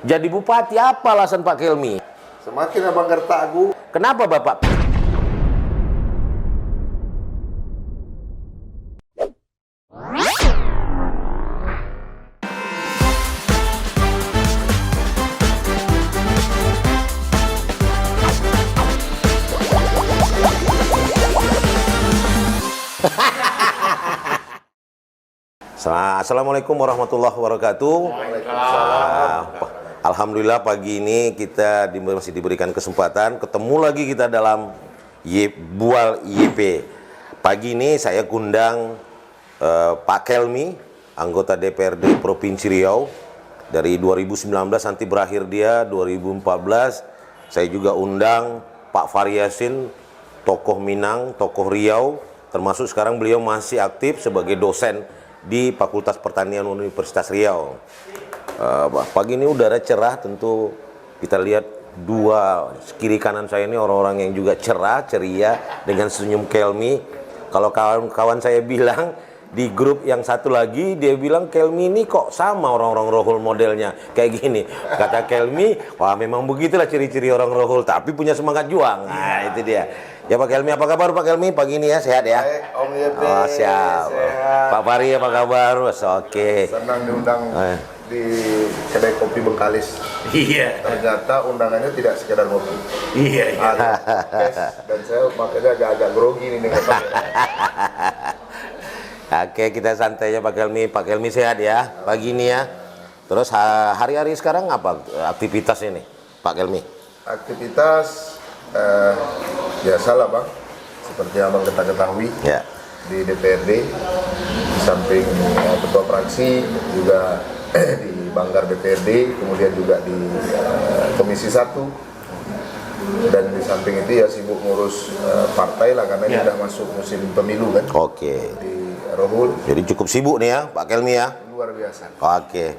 Jadi bupati apa alasan Pak Kelmi? Semakin abang gertagu. Kenapa Bapak? Assalamualaikum warahmatullahi wabarakatuh. Alhamdulillah pagi ini kita masih diberikan kesempatan ketemu lagi kita dalam Bual YP. Pagi ini saya undang Pak Kelmi, anggota DPRD Provinsi Riau. Dari 2019 nanti berakhir dia 2014. Saya juga undang Pak Fariyasin, tokoh Minang, tokoh Riau, termasuk sekarang beliau masih aktif sebagai dosen di Fakultas Pertanian Universitas Riau. Pagi ini udara cerah, tentu kita lihat dua kiri kanan saya ini orang-orang yang juga cerah, ceria dengan senyum Kelmi. Kalau kawan-kawan saya bilang di grup yang satu lagi, dia bilang Kelmi ini kok sama orang-orang rohul modelnya kayak gini. Kata Kelmi, wah memang begitulah ciri-ciri orang rohul, tapi punya semangat juang. Nah itu dia. Ya Pak Kelmi, apa kabar Pak Kelmi? Pagi ini ya, sehat ya? Baik, Om YP. Oh siap. Sehat. Pak Fari apa kabar? Oke. Senang diundang di kedai kopi Bengkalis. Iya. Ternyata undangannya tidak sekedar ngopi. Iya. Dan saya makanya agak-agak grogi nih dengan Pak. Oke, kita santai aja Pak Kelmi. Pak Kelmi sehat ya pagi ini ya. Terus hari-hari sekarang apa aktivitas ini Pak Kelmi? Aktivitas biasalah Bang, seperti yang Abang ketahui Ya. di DPRD, di samping ketua fraksi juga di Banggar DPRD, kemudian juga di Komisi 1, dan di samping itu ya sibuk ngurus partai lah karena ini udah masuk musim pemilu kan. Oke. Di Rohul. Jadi cukup sibuk nih ya Pak Kelmi ya. Luar biasa. Oke.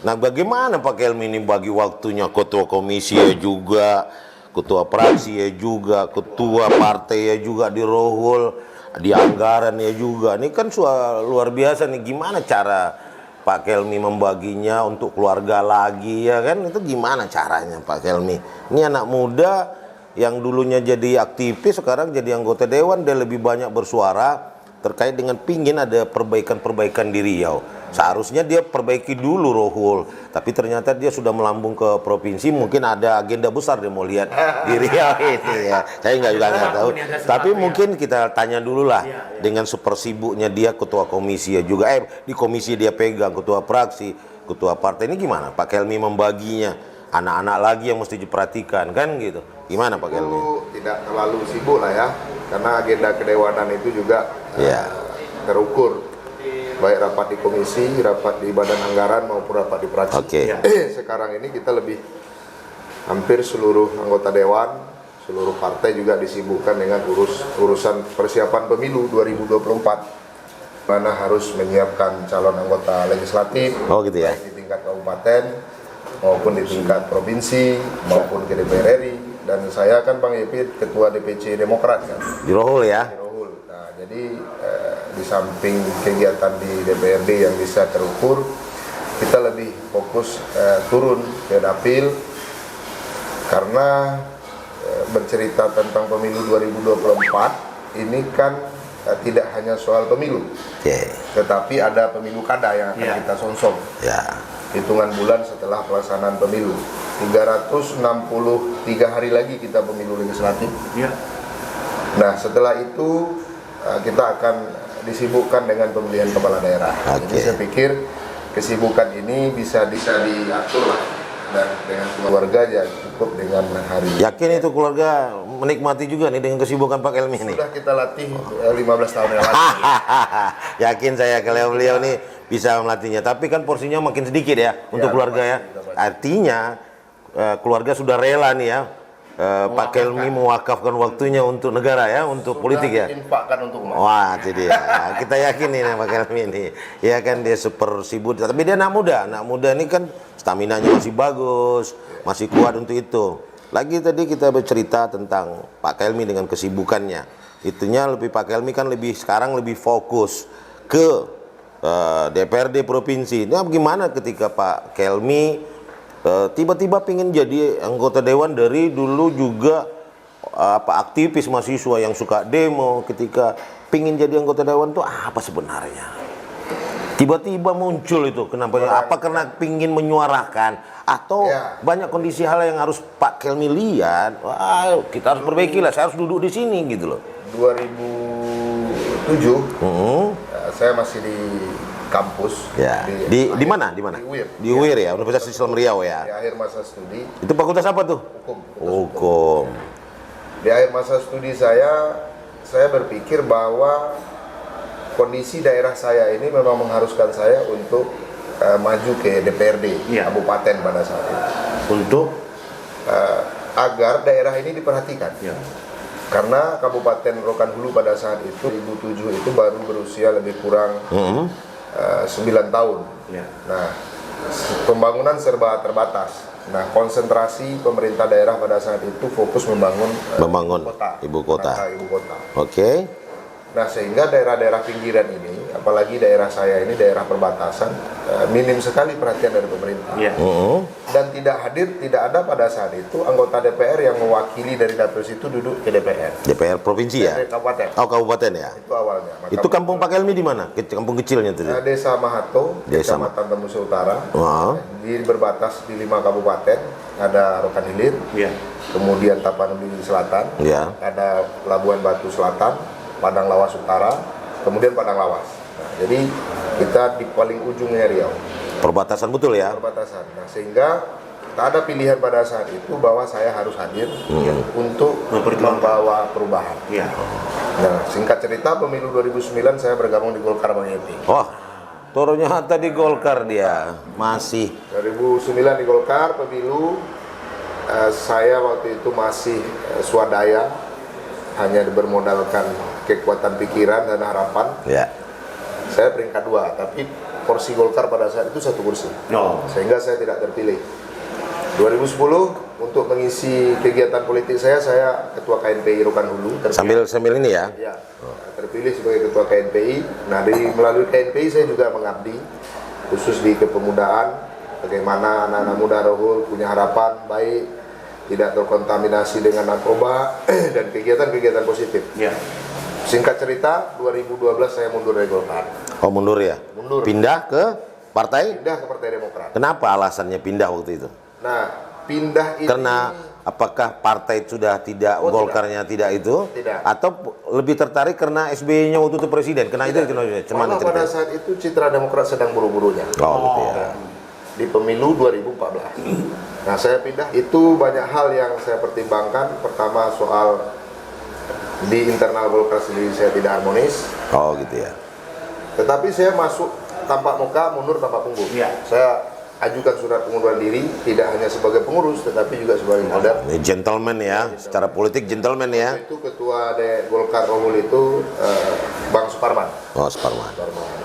Nah bagaimana Pak Kelmi ini bagi waktunya, ketua komisi ya juga, ketua praksi ya juga, ketua partai ya juga di Rohul, di anggaran ya juga. Ini kan luar biasa nih, gimana cara Pak Kelmi membaginya untuk keluarga lagi ya kan? Itu gimana caranya Pak Kelmi? Ini anak muda yang dulunya jadi aktivis sekarang jadi anggota dewan, dia lebih banyak bersuara terkait dengan pingin ada perbaikan-perbaikan di Riau. Seharusnya dia perbaiki dulu Rohul, tapi ternyata dia sudah melambung ke provinsi, mungkin ada agenda besar dia mau lihat di Riau ini ya. Saya nggak tahu, tapi mungkin kita tanya dulu lah dengan super sibuknya dia ketua komisi ya juga, di komisi dia pegang ketua fraksi, ketua partai, ini gimana Pak Kelmi membaginya? Anak-anak lagi yang mesti diperhatikan kan gitu. Gimana Pak Kelmi? Tidak terlalu sibuk lah ya, karena agenda kedewanan itu juga terukur, baik rapat di komisi, rapat di badan anggaran maupun rapat di praksi. Sekarang ini kita lebih hampir seluruh anggota dewan, seluruh partai juga disibukkan dengan urusan persiapan pemilu 2024, mana harus menyiapkan calon anggota legislatif, gitu ya, baik di tingkat kabupaten maupun di tingkat provinsi maupun ke DPR RI. Dan saya kan Bang Yepi ketua DPC Demokrat kan di Rohul ya. Nah, jadi di samping kegiatan di DPRD yang bisa terukur, kita lebih fokus turun ke dapil karena bercerita tentang pemilu 2024 ini kan tidak hanya soal pemilu, tetapi ada pemilu kada yang akan kita sonsong. Hitungan bulan setelah pelaksanaan pemilu, 363 hari lagi kita pemilu legislatif. Nah setelah itu kita akan disibukkan dengan pemilihan kepala daerah. Jadi saya pikir kesibukan ini bisa diatur lah, dan dengan keluarga ya cukup dengan hari. Yakin itu keluarga menikmati juga nih dengan kesibukan Pak Kelmi ini? Sudah kita latih 15 tahun yang lalu. Yakin saya kalau beliau nih bisa melatihnya, tapi kan porsinya makin sedikit ya untuk keluarga ya. Artinya keluarga sudah rela nih ya, Pak Kelmi mewakafkan waktunya untuk negara ya, untuk politik ya. Infakkan untuk umat. Wah, jadi kita yakin nih Pak Kelmi ini, ya kan dia super sibuk, tapi dia anak muda ini kan staminanya masih bagus, masih kuat untuk itu. Lagi tadi kita bercerita tentang Pak Kelmi dengan kesibukannya, itunya lebih Pak Kelmi kan sekarang lebih fokus ke DPRD provinsi. Nah, bagaimana ketika Pak Kelmi tiba-tiba pingin jadi anggota dewan dari dulu juga aktivis mahasiswa yang suka demo. Ketika pingin jadi anggota dewan tuh apa sebenarnya? Tiba-tiba muncul itu, kenapa? Apa karena pingin menyuarakan atau banyak kondisi hal yang harus Pak Kelmi lihat? Wah, kita harus perbaiki lah. Saya harus duduk di sini gitu loh. 2007, saya masih di kampus. Ya. Di mana? Di mana? Di UIR. Di UIR ya, Universitas Islam Riau ya. Di akhir masa studi. Itu fakultas apa tuh? Hukum. Hukum. Di akhir masa studi saya berpikir bahwa kondisi daerah saya ini memang mengharuskan saya untuk maju ke DPRD kabupaten pada saat itu. Untuk agar daerah ini diperhatikan. Karena Kabupaten Rokan Hulu pada saat itu 2007 itu baru berusia lebih kurang 9 tahun. Nah, pembangunan serba terbatas. Nah, konsentrasi pemerintah daerah pada saat itu fokus membangun ibu kota. Oke. Nah, sehingga daerah-daerah pinggiran ini, apalagi daerah saya ini daerah perbatasan, minim sekali perhatian dari pemerintah. Dan tidak ada pada saat itu anggota DPR yang mewakili dari dapil situ duduk ke DPR. DPR provinsi ya? Kabupaten. Oh, kabupaten ya? Itu awalnya. Itu kampung Pak Kelmi di mana? Kampung kecilnya itu? Desa Mahato, Kecamatan Tembus Utara. Di berbatas di 5 kabupaten, ada Rokan Hilir, kemudian Tapanuli Selatan, ada Labuan Batu Selatan, Padang Lawas Utara, kemudian Padang Lawas. Nah, jadi kita di paling ujungnya Riau. Perbatasan betul ya? Perbatasan. Nah, sehingga tak ada pilihan pada saat itu bahwa saya harus hadir untuk membawa perubahan. Nah, singkat cerita pemilu 2009 saya bergabung di Golkar Bang Yeti. Ternyata di Golkar dia masih. 2009 di Golkar pemilu, saya waktu itu masih swadaya, hanya bermodalkan kekuatan pikiran dan harapan. Saya peringkat 2, tapi kursi Golkar pada saat itu 1 kursi. Sehingga saya tidak terpilih. 2010 untuk mengisi kegiatan politik saya ketua KNPI Rokan Hulu. Sambil ini ya? Terpilih sebagai ketua KNPI. Nah, melalui KNPI saya juga mengabdi, khusus di kepemudaan, bagaimana anak-anak muda Rohul punya harapan baik, tidak terkontaminasi dengan narkoba dan kegiatan-kegiatan positif. Singkat cerita, 2012 saya mundur dari Golkar. Oh, mundur ya? Mundur. Pindah ke partai? Pindah ke Partai Demokrat. Kenapa alasannya pindah waktu itu? Nah, pindah ini karena apakah partai sudah tidak, Golkarnya tidak itu? Tidak. Atau lebih tertarik karena SBY-nya waktu itu presiden? Karena itu Malah pada saat itu citra Demokrat sedang buru-burunya. Gitu ya. Di pemilu 2014. Nah, saya pindah, itu banyak hal yang saya pertimbangkan. Pertama, soal di internal Golkar sendiri saya tidak harmonis. Gitu ya. Tetapi saya masuk tanpa muka, mundur tanpa punggung. Saya ajukan surat pengunduran diri, tidak hanya sebagai pengurus, tetapi juga sebagai kader. Ini gentleman ya, secara politik gentleman ya. Itu ketua Golkar Rohul itu Bang Suparman. Suparman.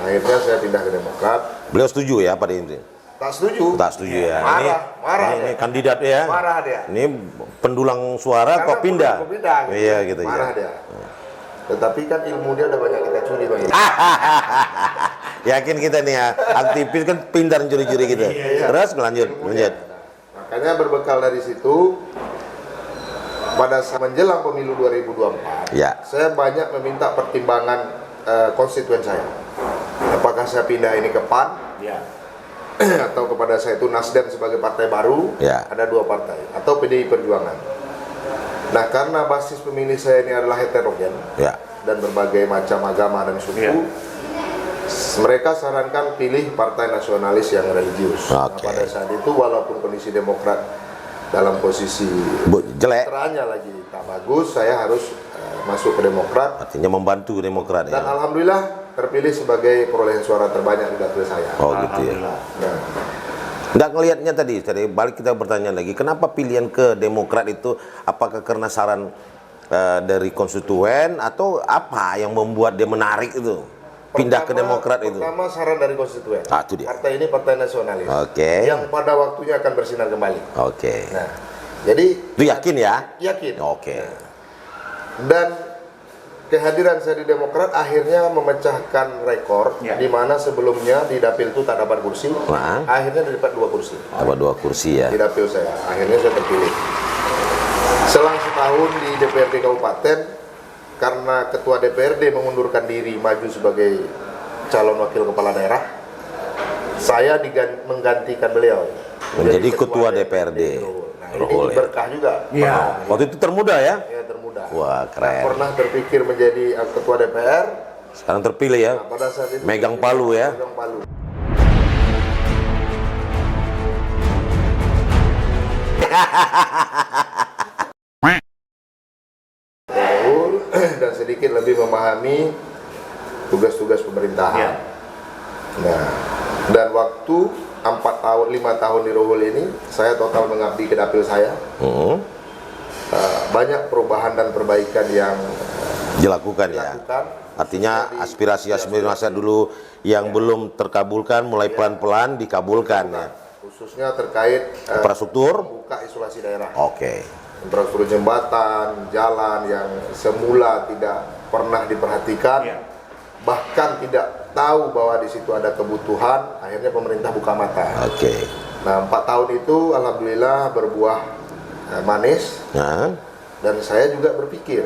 Akhirnya saya pindah ke Demokrat. Beliau setuju ya pada intinya? Tak setuju. Tak setuju ya. Marah ini kandidat ya. Marah dia. Ini pendulang suara kok pindah. Iya gitu ya. Marah dia. Tetapi kan ilmu dia udah banyak kita curi Bang. Yakin kita nih ya, aktivis kan pintar curi-curi gitu. Terus lanjut. Makanya berbekal dari situ, pada saat menjelang pemilu 2024, saya banyak meminta pertimbangan konstituen saya. Apakah saya pindah ini ke PAN? Atau kepada saya itu Nasdem sebagai partai baru, ada 2 partai, atau PDI Perjuangan. Nah, karena basis pemilih saya ini adalah heterogen dan berbagai macam agama dan suku, mereka sarankan pilih partai nasionalis yang religius. Nah, pada saat itu walaupun kondisi Demokrat dalam posisi jelek, citranya lagi tak bagus, saya harus masuk ke Demokrat. Artinya membantu Demokrat dan alhamdulillah terpilih sebagai perolehan suara terbanyak di dapil saya. Gitu ya. Nggak ngelihatnya tadi balik kita bertanya lagi, kenapa pilihan ke Demokrat itu? Apakah karena saran dari konstituen atau apa yang membuat dia menarik itu? Pindah ke Demokrat itu? Pertama saran dari konstituen. Itu dia. Partai ini partai nasionalis. Yang pada waktunya akan bersinar kembali. Nah, jadi itu yakin ya? Yakin. Nah, dan kehadiran saya di Demokrat akhirnya memecahkan rekor di mana sebelumnya di dapil itu tak dapat kursi, akhirnya dapat 2 kursi. Dapat 2 kursi ya. Di dapil saya, akhirnya saya terpilih. Selang setahun di DPRD Kabupaten, karena ketua DPRD mengundurkan diri maju sebagai calon wakil kepala daerah, saya menggantikan beliau menjadi ketua DPRD. Nah, ini berkah juga. Ya. Waktu itu termuda ya? Ya, termuda. Wah, keren. Pernah terpikir menjadi ketua DPR. Sekarang terpilih ya? Nah, pada saat itu megang palu ya? Megang palu. Dan sedikit lebih memahami tugas-tugas pemerintahan. Nah, dan waktu 5 tahun di Rohul ini, saya total mengabdi ke dapil saya. Banyak perubahan dan perbaikan yang dilakukan ya. Artinya aspirasi-aspirasi masa dulu yang belum terkabulkan mulai pelan-pelan dikabulkan ya. Khususnya terkait infrastruktur, buka isolasi daerah. Oke. Infrastruktur jembatan, jalan yang semula tidak pernah diperhatikan, bahkan tidak tahu bahwa di situ ada kebutuhan, akhirnya pemerintah buka mata. Oke. Nah, 4 tahun itu alhamdulillah berbuah manis. Dan saya juga berpikir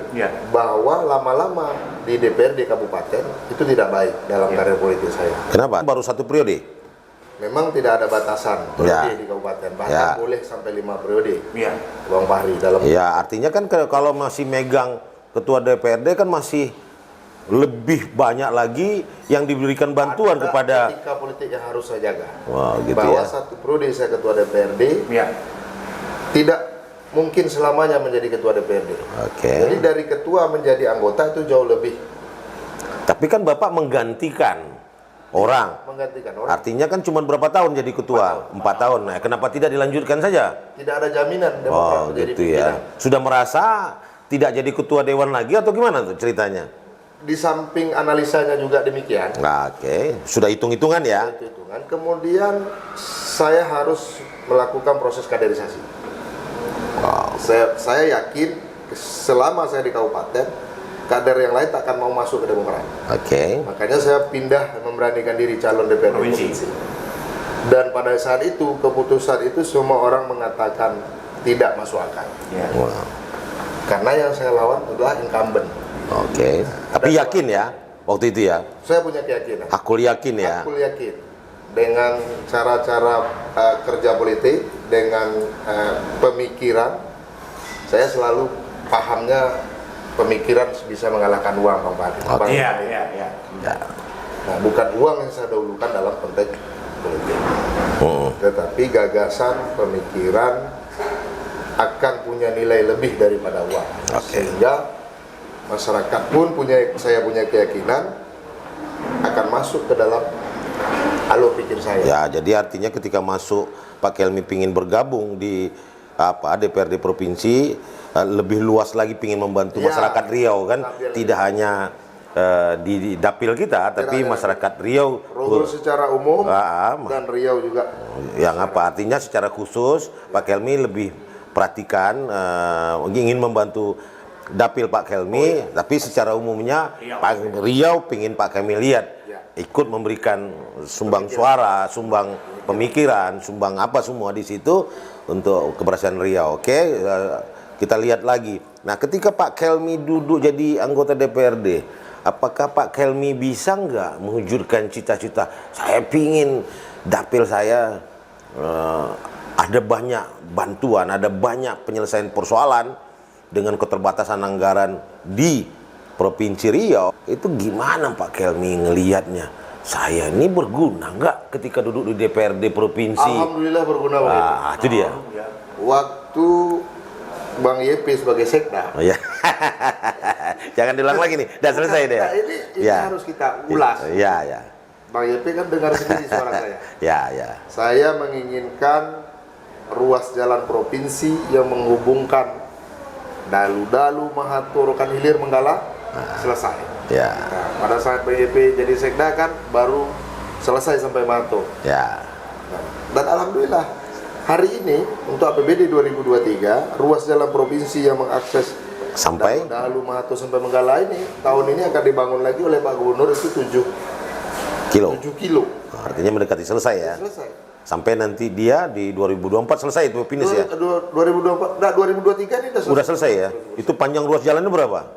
bahwa lama-lama di DPRD Kabupaten itu tidak baik dalam karir politik saya. Kenapa? Baru 1 periode? Memang tidak ada batasan periode di kabupaten, bahkan boleh sampai 5 periode. Bang Fahri dalam. Ya, artinya kan kalau masih megang ketua DPRD kan masih lebih banyak lagi yang diberikan bantuan kepada etika politik yang harus saya jaga. Wah, gitu bahwa ya. 1 periode saya ketua DPRD, tidak mungkin selamanya menjadi ketua DPRD. Jadi dari ketua menjadi anggota itu jauh lebih. Tapi kan Bapak menggantikan orang. Artinya kan cuma berapa tahun jadi ketua? 4 tahun. Nah, kenapa tidak dilanjutkan saja? Tidak ada jaminan Demokrat menjadi gitu ya. Sudah merasa tidak jadi ketua dewan lagi atau gimana tuh ceritanya? Di samping analisanya juga demikian. Sudah hitung-hitungan ya. Hitung-hitungan. Kemudian saya harus melakukan proses kaderisasi. Saya yakin selama saya di kabupaten, kader yang lain tak akan mau masuk ke Demokrat. Makanya saya pindah memberanikan diri calon DPRD provinsi. Dan pada saat itu keputusan itu semua orang mengatakan tidak masuk akal. Karena yang saya lawan adalah incumbent. Tapi yakin ya waktu itu ya? Saya punya keyakinan. Aku yakin ya. Aku yakin dengan cara-cara kerja politik, dengan pemikiran, saya selalu pahamnya pemikiran bisa mengalahkan uang, Bang Fahri. Nah, bukan uang yang saya dahulukan dalam konteks politik, tetapi gagasan, pemikiran akan punya nilai lebih daripada uang. Sehingga masyarakat pun saya punya keyakinan akan masuk ke dalam alur pikir saya. Ya, jadi artinya ketika masuk Pak Kelmi pingin bergabung di DPRD provinsi, lebih luas lagi pingin membantu masyarakat Riau kan, tidak hanya di dapil kita, tapi masyarakat Riau secara umum dan Riau juga. Yang artinya secara khusus Pak Kelmi lebih perhatikan, ingin membantu dapil Pak Kelmi, tapi secara umumnya Pak Riau pingin Pak Kelmi lihat ikut memberikan sumbang suara, sumbang pemikiran, sumbang apa semua di situ untuk keberhasilan Riau. Kita lihat lagi. Nah, ketika Pak Kelmi duduk jadi anggota DPRD, apakah Pak Kelmi bisa nggak mewujudkan cita-cita? Saya pingin dapil saya ada banyak bantuan, ada banyak penyelesaian persoalan dengan keterbatasan anggaran di Provinsi Riau. Itu gimana Pak Kelmi ngelihatnya? Saya ini berguna nggak ketika duduk di DPRD provinsi? Alhamdulillah berguna. Itu dia. Waktu Bang YP sebagai sekda. Jangan diulang lagi nih. Udah selesai deh. Ini harus kita ulas. Bang YP kan dengar sendiri suara saya. Saya menginginkan ruas jalan provinsi yang menghubungkan Dalu-Dalu, Mahathur, Rokan Hilir, Menggala selesai. Nah, pada saat PYP jadi sekda kan baru selesai sampai Mahathur. Dan alhamdulillah hari ini untuk APBD 2023 ruas jalan provinsi yang mengakses Sampai? Dalu Mahato sampai Menggala ini, tahun ini akan dibangun lagi oleh Pak Gubernur itu 7 kilo. kilo. Artinya mendekati selesai ya? Selesai. Sampai nanti dia di 2024 selesai itu finish ya? 2024, 2023 ini Udah selesai ya? Itu panjang ruas jalannya berapa?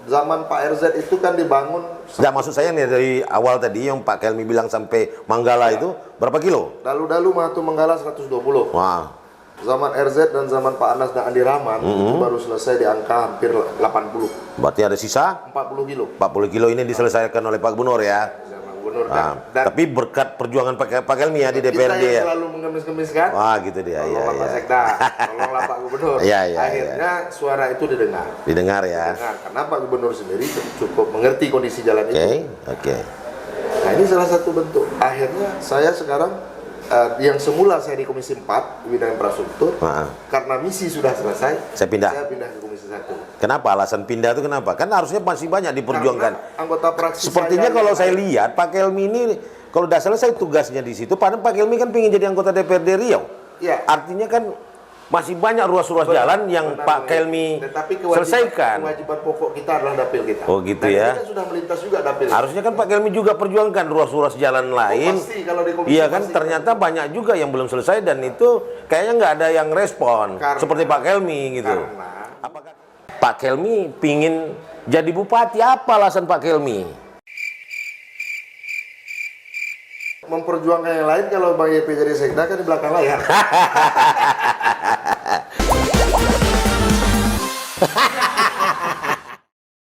Zaman Pak RZ itu kan dibangun. Nggak, maksud saya nih dari awal tadi yang Pak Kelmi bilang sampai Manggala itu berapa kilo? Dalu Mahato Menggala 120. Wah. Zaman RZ dan zaman Pak Anas dan Andi Rahman itu baru selesai di angka hampir 80. Berarti ada sisa? 40 kilo. 40 kilo ini diselesaikan oleh Pak Gubernur ya? Pak Gubernur Dan tapi berkat perjuangan Pak Kelmi ya di DPRD kita yang ya? selalu mengemis-kemis kan? Wah gitu dia, Tolonglah Pak Sekda, tolonglah Pak Gubernur. Akhirnya suara itu didengar. Didengar ya? Didengar, karena Pak Gubernur sendiri cukup mengerti kondisi jalan itu. Oke. Nah ini salah satu bentuk. Akhirnya saya sekarang yang semula saya di Komisi 4 di bidang infrastruktur, karena misi sudah selesai, saya pindah ke Komisi 1. Kenapa alasan pindah itu kenapa? Kan harusnya masih banyak diperjuangkan. Karena anggota praksi sepertinya kalau saya lihat Pak Kelmi ini kalau udah selesai tugasnya di situ, padahal Pak Kelmi kan pengen jadi anggota DPRD Riau. Ya. Artinya kan masih banyak ruas-ruas jalan yang Pak Kelmi selesaikan. Kewajiban pokok kita adalah dapil kita. Oh gitu dan ya. kita sudah melintas juga dapil. Harusnya kan Pak Kelmi juga perjuangkan ruas-ruas jalan lain. Pasti, kalau di komisi iya kan, ternyata banyak juga yang belum selesai dan itu kayaknya nggak ada yang respon. Seperti Pak Kelmi gitu. Apakah Pak Kelmi pingin jadi bupati? Apa alasan Pak Kelmi? Memperjuangkan yang lain, kalau Bang YP jadi sekda kan di belakang layar.